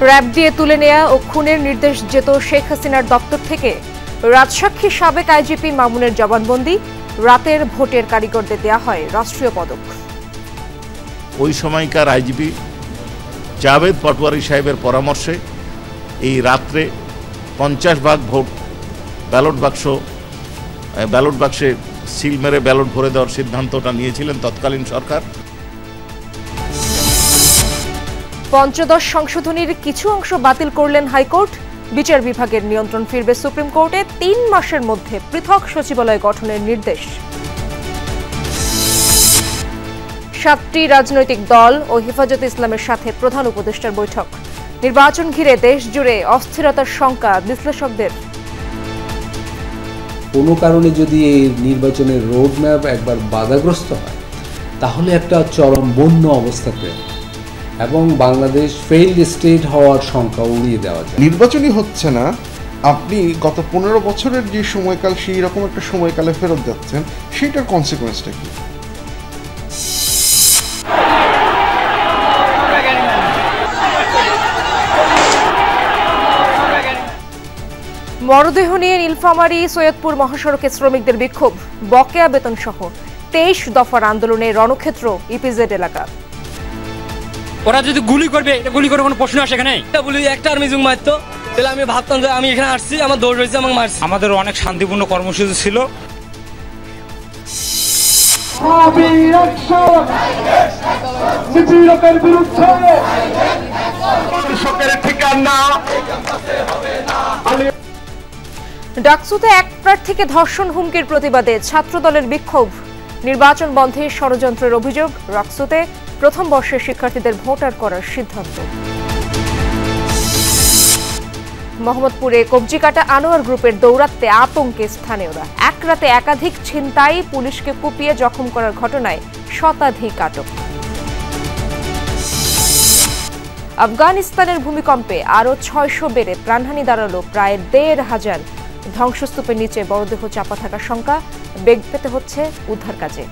RAB দিয়ে তুলে নেয়া ও খুনের নির্দেশ যেত শেখ হাসিনার দপ্তর থেকে। রাজসাক্ষী সাবেক আইজিপি মামুনের জবানবন্দি। রাতের ভোটের কারিগরদের দেয়া হয় রাষ্ট্রীয় পদক। ওই সময়কার আইজিপি জাভেদ পাটোয়ারি সাহেবের পরামর্শে এই রাত্রে 50 ভাগ ভোট ব্যালট বাক্সে সিল মেরে ব্যালট ভরে দেওয়ার সিদ্ধান্তটা নিয়েছিলেন তৎকালীন সরকার। পঞ্চদশ সংশোধনীর কিছু অংশ বাতিল করলেন হাইকোর্ট। বিচার বিভাগের নিয়ন্ত্রণ ফিরবে সুপ্রিম কোর্টে। 3 মাসের মধ্যে পৃথক সচিবালয় গঠনের নির্দেশ। 7টি রাজনৈতিক দল ও হেফাজতে ইসলামের সাথে প্রধান উপদেষ্টার বৈঠক। নির্বাচন ঘিরে দেশ জুড়ে অস্থিরতার শঙ্কা বিশ্লেষকদের। কোনো কারণে যদি এই নির্বাচনের রোডম্যাপ একবার বাধাগ্রস্ত হয় তাহলে একটা চরম বন্য অবস্থা তৈরি এবং বাংলাদেশ ফেইল্ড স্টেট হওয়ার শঙ্কা উড়িয়ে দেওয়া যায়। নির্বাচনই হচ্ছে না, আপনি গত 15 বছরের যে সময়কাল সেই রকম একটা সময়কালে ফেরত যাচ্ছেন, সেটার কনসিকুয়েন্সটা কি? মরদেহ নিয়ে নীলফামারী সৈয়দপুর মহাসড়কে শ্রমিকদের বিক্ষোভ। বকেয়া বেতন সহ 23 দফার আন্দোলনে রণক্ষেত্র ইপিজেড এলাকা। ওরা যদি গুলি করবে, এটা গুলি করে কোনো প্রশ্ন আসে এখানে? বলি একটা আর্মি জুং মারতো, তাহলে আমি ভাবতাম যে আমি এখানে আসছি, আমার দৌড় রয়েছে, আমাকে মারছে। আমাদের অনেক শান্তিপূর্ণ কর্মসূচি ছিল। ডাকসুতে এক প্রার্থীকে ধর্ষণ হুমকির প্রতিবাদে ছাত্রদলের বিক্ষোভ। নির্বাচন বন্ধে ষড়যন্ত্রের অভিযোগ। ডাকসুতে প্রথম বর্ষের শিক্ষার্থীদের ভোটার করার সিদ্ধান্ত। মোহাম্মদপুরে কবজিকাটা আনোয়ার গ্রুপের দৌরাত্ম্যে আতঙ্কে স্থানীয়রা। এক রাতে একাধিক ছিনতাই, পুলিশকে কুপিয়ে জখম করার ঘটনায় শতাধিক আটক। আফগানিস্তানের ভূমিকম্পে আরও 600 বেড়ে প্রাণহানি দাঁড়ালো প্রায় 1,500। ধ্বংসস্তূপের নিচে মরদেহ চাপা থাকার শঙ্কা। বেগ পেতে হচ্ছে উদ্ধার কাজে।